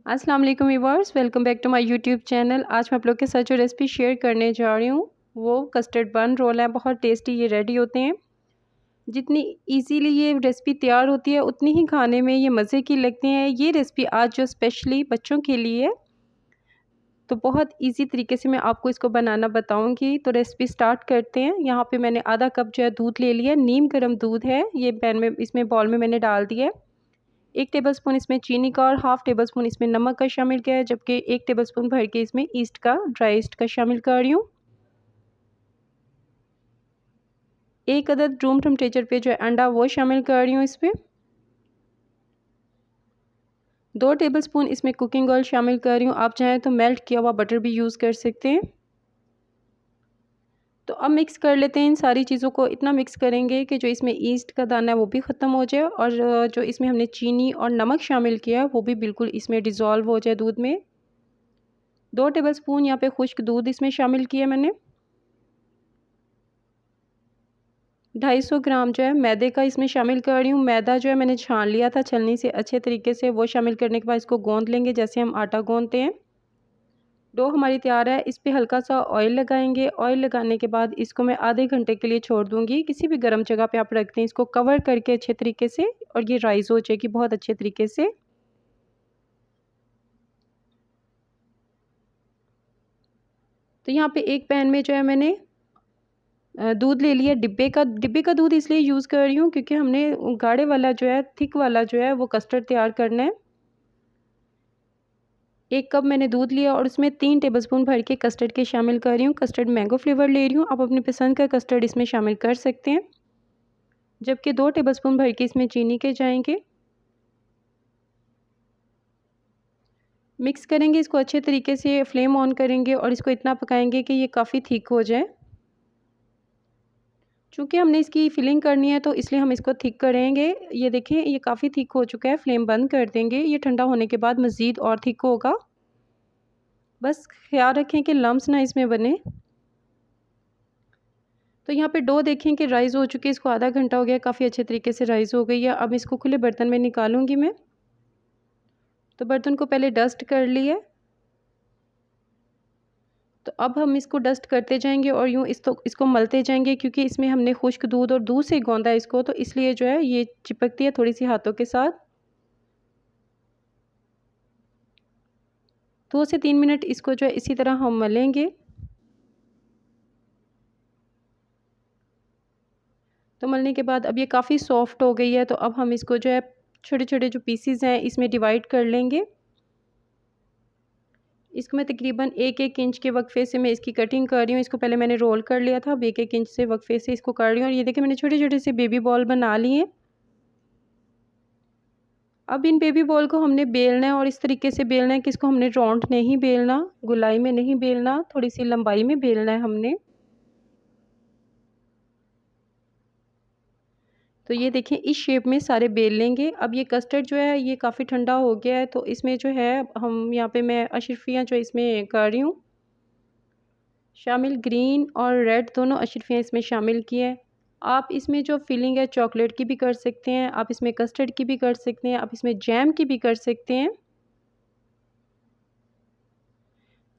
अस्सलाम वालेकुम viewers, welcome back to my YouTube channel. आज मैं आप लोग के साथ जो रेसिपी शेयर करने जा रही हूँ वो कस्टर्ड बन रोल है। बहुत टेस्टी ये रेडी होते हैं। जितनी इजीली ये रेसिपी तैयार होती है उतनी ही खाने में ये मज़े की लगती हैं। ये रेसिपी आज जो स्पेशली बच्चों के लिए है तो बहुत इजी तरीके से मैं आपको इसको बनाना बताऊंगी। तो रेसिपी स्टार्ट करते हैं। यहाँ पे मैंने आधा कप जो है दूध ले लिया। नीम गर्म दूध है, ये पैन में इसमें बाउल में मैंने डाल दिया है। 1 टेबलस्पून इसमें चीनी का और हाफ़ टेबलस्पून इसमें नमक का शामिल किया है, जबकि 1 टेबलस्पून भर के इसमें ईस्ट का, ड्राई ईस्ट का शामिल कर रही हूँ। 1 अदद रूम टेम्परेचर पे जो है अंडा वो शामिल कर रही हूँ इसमें। 2 टेबलस्पून इसमें कुकिंग ऑयल शामिल कर रही हूँ। आप चाहें तो मेल्ट किया हुआ बटर भी यूज़ कर सकते हैं। तो अब मिक्स कर लेते हैं इन सारी चीज़ों को। इतना मिक्स करेंगे कि जो इसमें ईस्ट का दाना है वो भी ख़त्म हो जाए और जो इसमें हमने चीनी और नमक शामिल किया है वो भी बिल्कुल इसमें डिज़ोल्व हो जाए दूध में। 2 टेबलस्पून यहाँ पे खुश्क दूध इसमें शामिल किया मैंने। 250 ग्राम जो है मैदे का इसमें शामिल कर रही हूँ। मैदा जो है मैंने छान लिया था छलनी से अच्छे तरीके से। वो शामिल करने के बाद इसको गूंद लेंगे जैसे हम आटा गूंदते हैं। डो हमारी तैयार है। इस पे हल्का सा ऑयल लगाएंगे। ऑयल लगाने के बाद इसको मैं आधे घंटे के लिए छोड़ दूंगी। किसी भी गर्म जगह पे आप रख दें इसको कवर करके अच्छे तरीके से, और ये राइस हो जाएगी बहुत अच्छे तरीके से। तो यहाँ पे एक पैन में जो है मैंने दूध ले लिया डिब्बे का दूध इसलिए यूज़ कर रही हूँ क्योंकि हमने गाढ़े वाला जो है, थिक वाला जो है वो कस्टर्ड तैयार करना है। 1 कप मैंने दूध लिया और उसमें 3 टेबलस्पून भर के कस्टर्ड के शामिल कर रही हूँ। कस्टर्ड मैंगो फ्लेवर ले रही हूँ। आप अपनी पसंद का कस्टर्ड इसमें शामिल कर सकते हैं। जबकि 2 टेबलस्पून भर के इसमें चीनी के जाएंगे। मिक्स करेंगे इसको अच्छे तरीके से, फ्लेम ऑन करेंगे और इसको इतना पकाएंगे कि ये काफ़ी थिक हो जाए। चूँकि हमने इसकी फिलिंग करनी है तो इसलिए हम इसको थिक करेंगे। ये देखें ये काफ़ी थिक हो चुका है। फ्लेम बंद कर देंगे। ये ठंडा होने के बाद मज़ीद और थिक होगा। बस ख्याल रखें कि लम्स ना इसमें बने। तो यहाँ पे डो देखें कि राइस हो चुकी है। इसको आधा घंटा हो गया, काफ़ी अच्छे तरीके से राइस हो गई है। अब इसको खुले बर्तन में निकालूंगी मैं। तो बर्तन को पहले डस्ट कर लिए। तो अब हम इसको डस्ट करते जाएंगे और यूँ इसको मलते जाएंगे क्योंकि इसमें हमने खुश्क दूध और दूध से गौंदा है इसको, तो इसलिए जो है ये चिपकती है थोड़ी सी हाथों के साथ। 2 से 3 मिनट इसको जो है इसी तरह हम मलेंगे। तो मलने के बाद अब ये काफ़ी सॉफ्ट हो गई है। तो अब हम इसको जो है छोटे छोटे जो पीसीज हैं इसमें डिवाइड कर लेंगे। इसको मैं तकरीबन 1-1 इंच के वक्फे से मैं इसकी कटिंग कर रही हूँ। इसको पहले मैंने रोल कर लिया था। अब 1-1 इंच से वक्फे से इसको कर रही हूँ और ये देखिए मैंने छोटे छोटे से बेबी बॉल बना लिए। अब इन बेबी बॉल को हमने बेलना है और इस तरीके से बेलना है कि इसको हमने राउंड नहीं बेलना, गोलाई में नहीं बेलना, थोड़ी सी लंबाई में बेलना है हमने। तो ये देखें इस शेप में सारे बेल लेंगे। अब ये कस्टर्ड जो है ये काफ़ी ठंडा हो गया है तो इसमें जो है हम यहाँ पे मैं अशरफियाँ जो इसमें कर रही हूँ शामिल। ग्रीन और रेड दोनों अशरफियाँ इसमें शामिल किए हैं। आप इसमें जो फिलिंग है चॉकलेट की भी कर सकते हैं, आप इसमें कस्टर्ड की भी कर सकते हैं, आप इसमें जैम की भी कर सकते हैं,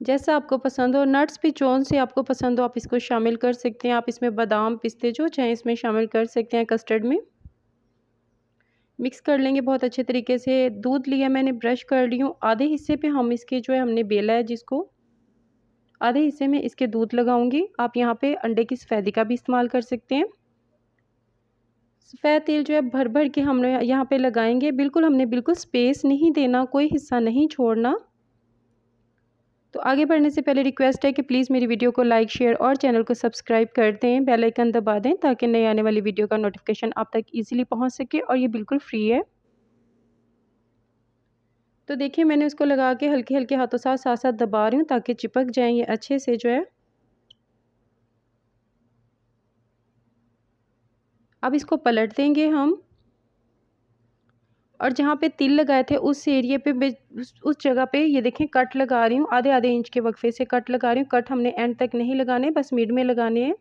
जैसा आपको पसंद हो। नट्स भी जौन से आपको पसंद हो आप इसको शामिल कर सकते हैं। आप इसमें बादाम पिस्ते जो चाहें इसमें शामिल कर सकते हैं कस्टर्ड में। मिक्स कर लेंगे बहुत अच्छे तरीके से। दूध लिया मैंने, ब्रश कर ली हूँ। आधे हिस्से पे हम इसके जो है हमने बेला है जिसको, आधे हिस्से में इसके दूध लगाऊंगी। आप यहाँ पे अंडे की सफ़ेदी का भी इस्तेमाल कर सकते हैं। सफ़ेद तेल जो है भर भर के हम यहाँ पे लगाएंगे। बिल्कुल हमने बिल्कुल स्पेस नहीं देना, कोई हिस्सा नहीं छोड़ना। तो आगे बढ़ने से पहले रिक्वेस्ट है कि प्लीज़ मेरी वीडियो को लाइक, शेयर और चैनल को सब्सक्राइब कर दें, बेल आइकन दबा दें ताकि नई आने वाली वीडियो का नोटिफिकेशन आप तक ईजिली पहुँच सके, और ये बिल्कुल फ्री है। तो देखिए मैंने उसको लगा के हल्के हल्के हाथों साथ साथ साथ दबा रही हूँ ताकि चिपक जाएँ ये अच्छे से जो है। अब इसको पलट देंगे हम, और जहाँ पे तिल लगाए थे उस एरिया पे उस जगह पे ये देखें कट लगा रही हूँ। आधे आधे इंच के वक्फे से कट लगा रही हूँ। कट हमने एंड तक नहीं लगाने, बस मिड में लगाने हैं।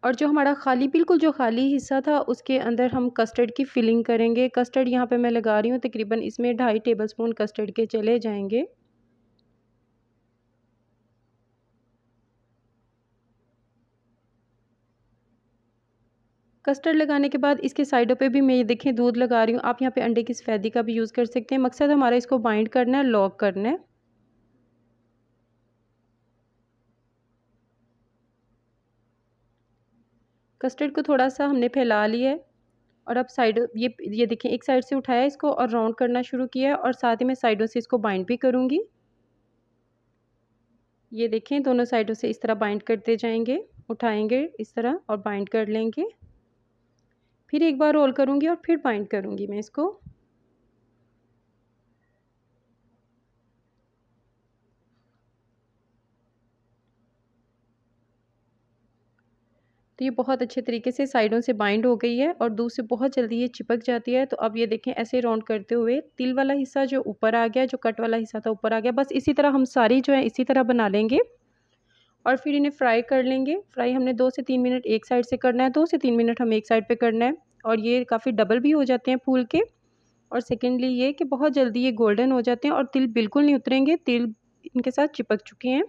और जो हमारा बिल्कुल जो खाली हिस्सा था उसके अंदर हम कस्टर्ड की फिलिंग करेंगे। कस्टर्ड यहाँ पे मैं लगा रही हूँ, तकरीबन इसमें 2.5 टेबलस्पून कस्टर्ड के चले जाएंगे। कस्टर्ड लगाने के बाद इसके साइडों पे भी मैं ये देखें दूध लगा रही हूँ। आप यहाँ पे अंडे की सफ़ेदी का भी यूज़ कर सकते हैं। मकसद हमारा इसको बाइंड करना है, लॉक करना है। कस्टर्ड को थोड़ा सा हमने फैला लिया है और अब साइड ये देखें, एक साइड से उठाया इसको और राउंड करना शुरू किया है और साथ ही मैं साइडों से इसको बाइंड भी करूँगी। ये देखें, दोनों साइडों से इस तरह बाइंड करते जाएंगे, उठाएंगे इस तरह और बाइंड कर लेंगे। फिर एक बार रोल करूँगी और फिर बाइंड करूँगी मैं इसको। तो ये बहुत अच्छे तरीके से साइडों से बाइंड हो गई है और दूध से बहुत जल्दी ये चिपक जाती है। तो अब ये देखें, ऐसे राउंड करते हुए तिल वाला हिस्सा जो ऊपर आ गया, जो कट वाला हिस्सा था ऊपर आ गया। बस इसी तरह हम सारी जो है इसी तरह बना लेंगे और फिर इन्हें फ्राई कर लेंगे। फ्राई हमने 2 से 3 मिनट एक साइड से करना है, 2 से 3 मिनट हम एक साइड पे करना है और ये काफ़ी डबल भी हो जाते हैं फूल के। और सेकेंडली ये कि बहुत जल्दी ये गोल्डन हो जाते हैं और तिल बिल्कुल नहीं उतरेंगे, तिल इनके साथ चिपक चुके हैं।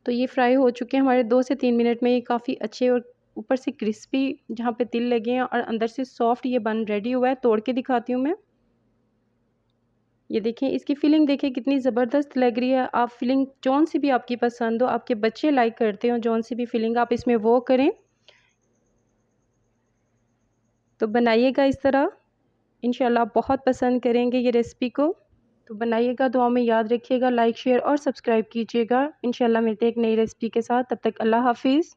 तो ये फ्राई हो चुके हैं हमारे 2 से 3 मिनट में। ये काफ़ी अच्छे और ऊपर से क्रिस्पी जहाँ पे तिल लगे हैं और अंदर से सॉफ्ट ये बन रेडी हुआ है। तोड़ के दिखाती हूँ मैं। ये देखें, इसकी फीलिंग देखें कितनी ज़बरदस्त लग रही है। आप फीलिंग जौन सी भी आपकी पसंद हो, आपके बच्चे लाइक करते हो जौन सी भी फीलिंग, आप इसमें वो करें। तो बनाइएगा इस तरह, इंशाल्लाह आप बहुत पसंद करेंगे ये रेसिपी को। तो बनाइएगा, दुआ में याद रखिएगा, लाइक शेयर और सब्सक्राइब कीजिएगा। इंशाल्लाह मिलते हैं एक नई रेसिपी के साथ। तब तक अल्लाह हाफिज़।